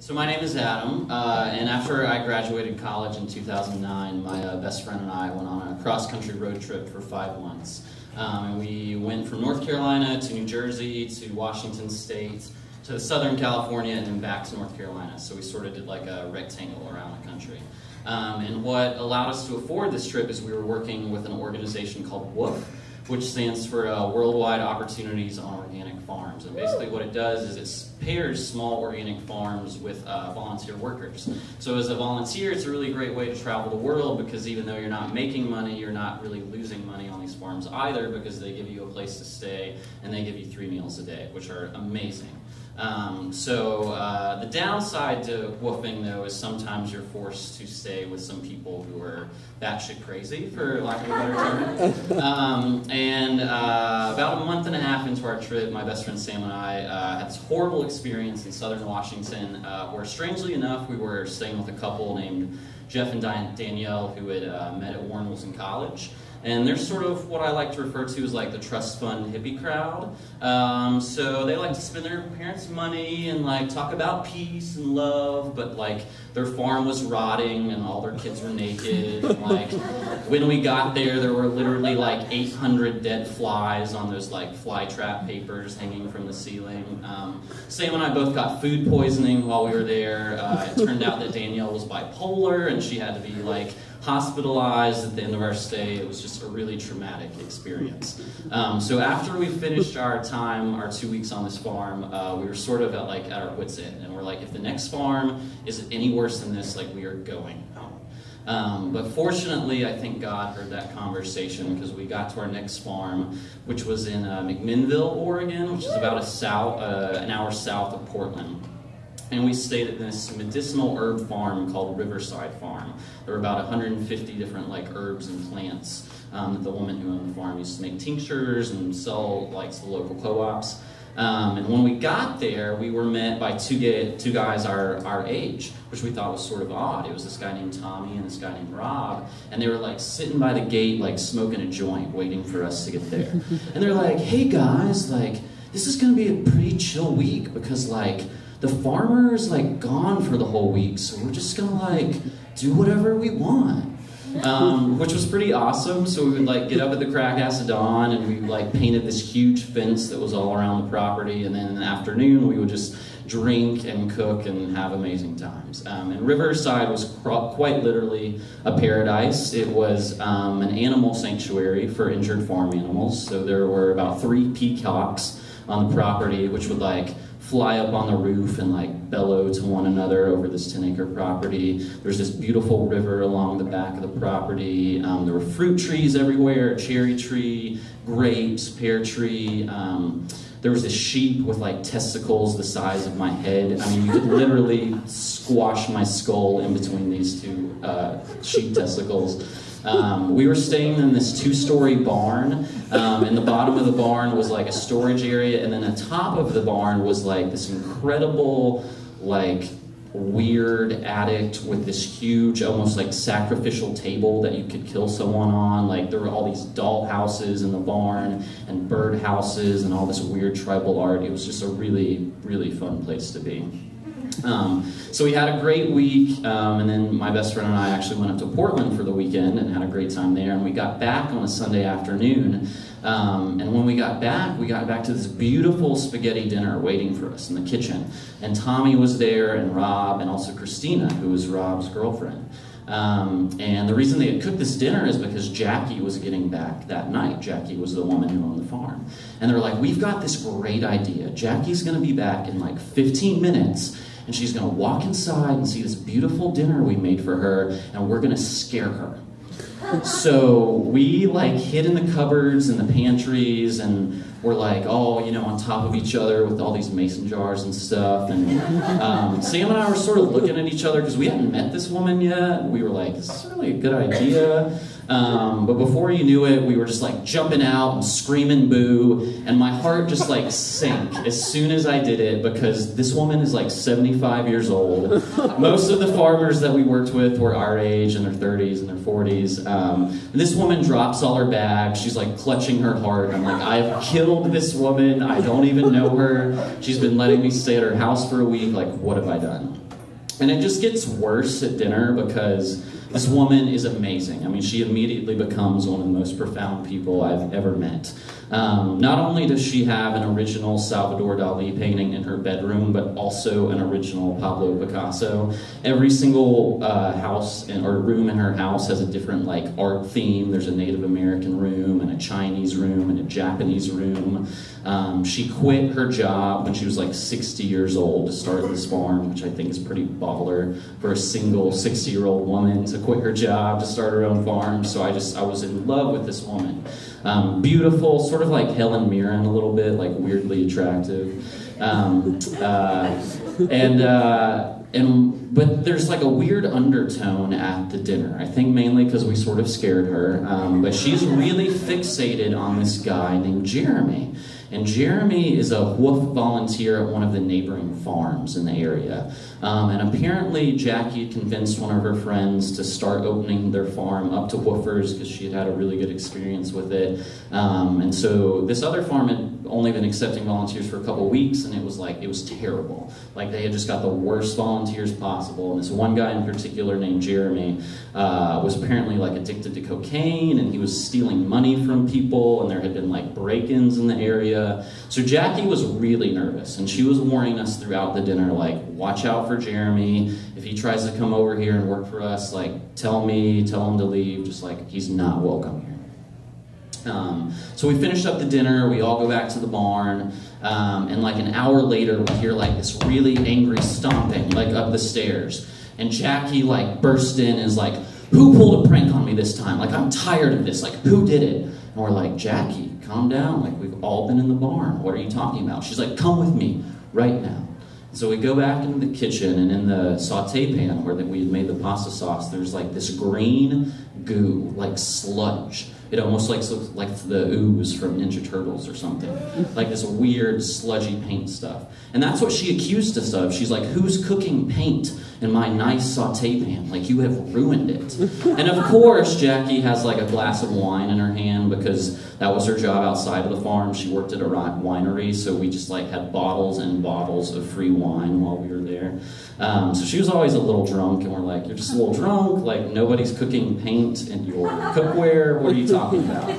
So my name is Adam, and after I graduated college in 2009, my best friend and I went on a cross-country road trip for 5 months. And we went from North Carolina to New Jersey to Washington State to Southern California and then back to North Carolina. So we sort of did like a rectangle around the country. And what allowed us to afford this trip is we were working with an organization called WOOF, which stands for Worldwide Opportunities on Organic Farms. And basically what it does is it pairs small organic farms with volunteer workers. So as a volunteer, it's a really great way to travel the world because even though you're not making money, you're not really losing money on these farms either because they give you a place to stay and they give you 3 meals a day, which are amazing. The downside to woofing, though, is sometimes you're forced to stay with some people who are batshit crazy, for lack of a better term. About a month and a half into our trip, my best friend Sam and I had this horrible experience in southern Washington where, strangely enough, we were staying with a couple named Jeff and Danielle who had met at Warren Wilson College. And they're sort of what I like to refer to as like the trust fund hippie crowd. So they like to spend their parents' money and like talk about peace and love, but like their farm was rotting and all their kids were naked. And, like when we got there were literally like 800 dead flies on those like fly trap papers hanging from the ceiling. Sam and I both got food poisoning while we were there. It turned out that Danielle was bipolar and she had to be like hospitalized at the end of our stay. It was just a really traumatic experience. So after we finished our time, our 2 weeks on this farm, we were sort of at our wits' end, and we're like, if the next farm is any worse than this, like we are going home. But fortunately, I think God heard that conversation because we got to our next farm, which was in McMinnville, Oregon, which is about an hour south of Portland. And we stayed at this medicinal herb farm called Riverside Farm. There were about 150 different like herbs and plants that the woman who owned the farm used to make tinctures and sell like to the local co-ops. And when we got there, we were met by two guys our age, which we thought was sort of odd. It was this guy named Tommy and this guy named Rob, and they were like sitting by the gate like smoking a joint waiting for us to get there. And they're like, hey guys, like this is gonna be a pretty chill week because like the farmer is like gone for the whole week, so we're just gonna like do whatever we want, which was pretty awesome. So we would like get up at the crack ass of dawn and we like painted this huge fence that was all around the property, and then in the afternoon we would just drink and cook and have amazing times. And Riverside was quite literally a paradise. It was an animal sanctuary for injured farm animals. So there were about 3 peacocks on the property, which would like fly up on the roof and like bellow to one another over this 10-acre property. There's this beautiful river along the back of the property. There were fruit trees everywhere, a cherry tree, grapes, pear tree. There was this sheep with like testicles the size of my head. I mean, you could literally squash my skull in between these 2 sheep testicles. We were staying in this 2-story barn. In the bottom of the barn was like a storage area, and then on top of the barn was like this incredible, like weird attic with this huge, almost like sacrificial table that you could kill someone on. Like there were all these doll houses in the barn and bird houses and all this weird tribal art. It was just a really, really fun place to be. So we had a great week, and then my best friend and I actually went up to Portland for the weekend and had a great time there, and we got back on a Sunday afternoon, and when we got back to this beautiful spaghetti dinner waiting for us in the kitchen, and Tommy was there, and Rob, and also Christina, who was Rob's girlfriend. And the reason they had cooked this dinner is because Jackie was getting back that night. Jackie was the woman who owned the farm. And they were like, we've got this great idea. Jackie's gonna be back in like 15 minutes, and she's gonna walk inside and see this beautiful dinner we made for her, and we're gonna scare her. So we like hid in the cupboards and the pantries, and we're like all, you know, on top of each other with all these mason jars and stuff. And Sam and I were sort of looking at each other because we hadn't met this woman yet. We were like, this is really a good idea. But before you knew it, we were just like jumping out and screaming boo, and my heart just like sank as soon as I did it because this woman is like 75 years old. Most of the farmers that we worked with were our age, in their 30s and their 40s. And this woman drops all her bags. She's like clutching her heart. I'm like, I've killed this woman. I don't even know her. She's been letting me stay at her house for a week. Like, what have I done? And it just gets worse at dinner because this woman is amazing. I mean, she immediately becomes one of the most profound people I've ever met. Not only does she have an original Salvador Dali painting in her bedroom, but also an original Pablo Picasso. Every single house or room in her house has a different like art theme. There's a Native American room and a Chinese room and a Japanese room. She quit her job when she was like 60 years old to start this farm, which I think is pretty baller for a single 60-year-old woman to quit her job to start her own farm. So I was in love with this woman. Beautiful, sort of like Helen Mirren a little bit, like weirdly attractive. But there's like a weird undertone at the dinner. I think mainly because we sort of scared her. But she's really fixated on this guy named Jeremy. And Jeremy is a wolf volunteer at one of the neighboring farms in the area. And apparently Jackie had convinced one of her friends to start opening their farm up to woofers because she had had a really good experience with it. And so this other farm had only been accepting volunteers for a couple weeks, and it was terrible. Like they had just got the worst volunteers possible. And this one guy in particular named Jeremy was apparently like addicted to cocaine, and he was stealing money from people, and there had been like break-ins in the area. So Jackie was really nervous, and she was warning us throughout the dinner, like, watch out for Jeremy. If he tries to come over here and work for us, like, tell him to leave, just like, he's not welcome here. So we finished up the dinner, we all go back to the barn, and like an hour later we hear like this really angry stomping, like up the stairs. And Jackie like burst in and is like, who pulled a prank on me this time? Like, I'm tired of this, like, who did it? And we're like, Jackie, calm down, like, we've all been in the barn, what are you talking about? She's like, come with me, right now. So we go back into the kitchen, and in the saute pan where we had made the pasta sauce, there's like this green goo, like sludge. It almost looks like the ooze from Ninja Turtles or something. Like this weird, sludgy paint stuff. And that's what she accused us of. She's like, who's cooking paint in my nice saute pan? Like, you have ruined it. And of course, Jackie has like a glass of wine in her hand because that was her job outside of the farm. She worked at a winery, so we just like had bottles and bottles of free wine while we were there. So she was always a little drunk, and we're like, you're just a little drunk, like nobody's cooking paint in your cookware, what are you talking about?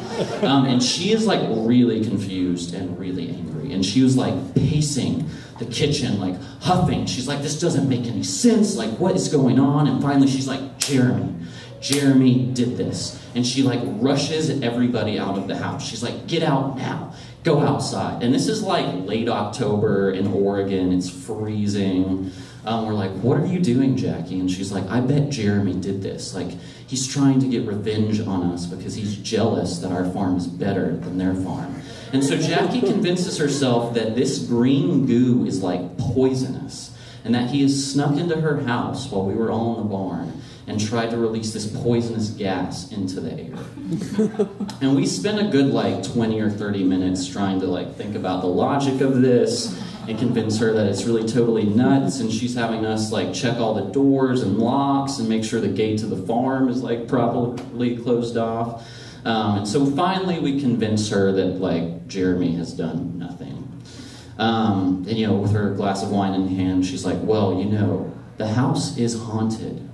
And she is like really confused and really angry, and she was like pacing the kitchen, like huffing. She's like, this doesn't make any sense, like what is going on? And finally she's like, Jeremy did this. And she like rushes everybody out of the house. She's like, get out now, go outside. And this is like late October in Oregon, it's freezing. We're like, what are you doing, Jackie? And she's like, I bet Jeremy did this. Like, he's trying to get revenge on us because he's jealous that our farm is better than their farm. And so Jackie convinces herself that this green goo is like poisonous, and that he has snuck into her house while we were all in the barn and tried to release this poisonous gas into the air. And we spent a good like 20 or 30 minutes trying to like think about the logic of this and convince her that it's really totally nuts, and she's having us like check all the doors and locks and make sure the gate to the farm is like properly closed off. And so finally we convince her that like Jeremy has done nothing. And you know, with her glass of wine in hand, she's like, well, you know, the house is haunted.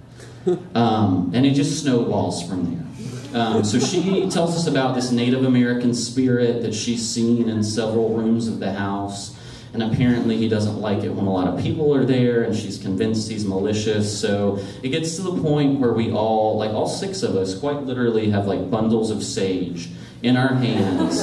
And it just snowballs from there. So she tells us about this Native American spirit that she's seen in several rooms of the house. And apparently he doesn't like it when a lot of people are there, and she's convinced he's malicious. So it gets to the point where we all, like all 6 of us, quite literally have like bundles of sage in our hands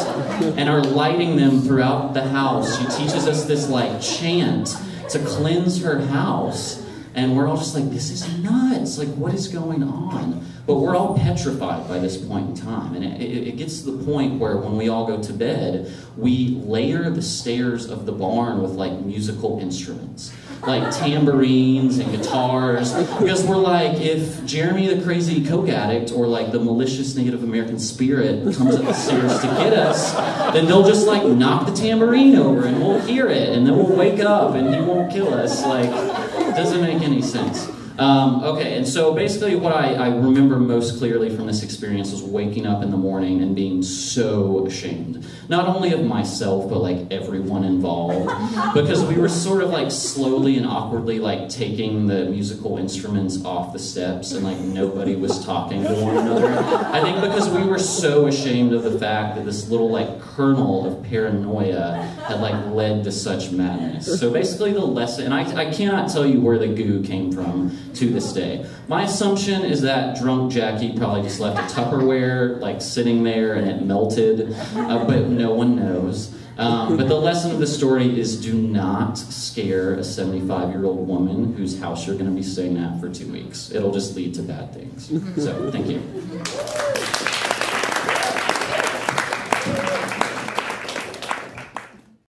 and are lighting them throughout the house. She teaches us this like chant to cleanse her house. And we're all just like, this is nuts. Like, what is going on? But we're all petrified by this point in time. And it gets to the point where when we all go to bed, we layer the stairs of the barn with like musical instruments, like tambourines and guitars. Because we're like, if Jeremy the crazy coke addict or like the malicious Native American spirit comes up the stairs to get us, then they'll just like knock the tambourine over and we'll hear it, and then we'll wake up and he won't kill us. Like, it doesn't make any sense. Okay, and so basically what I remember most clearly from this experience was waking up in the morning and being so ashamed. Not only of myself, but like everyone involved. Because we were sort of like slowly and awkwardly like taking the musical instruments off the steps and like nobody was talking to one another. I think because we were so ashamed of the fact that this little like kernel of paranoia had like led to such madness. So basically the lesson, and I cannot tell you where the goo came from to this day. My assumption is that drunk Jackie probably just left a Tupperware like sitting there and it melted, but no one knows. But the lesson of the story is do not scare a 75-year-old woman whose house you're going to be staying at for 2 weeks. It'll just lead to bad things. So, thank you.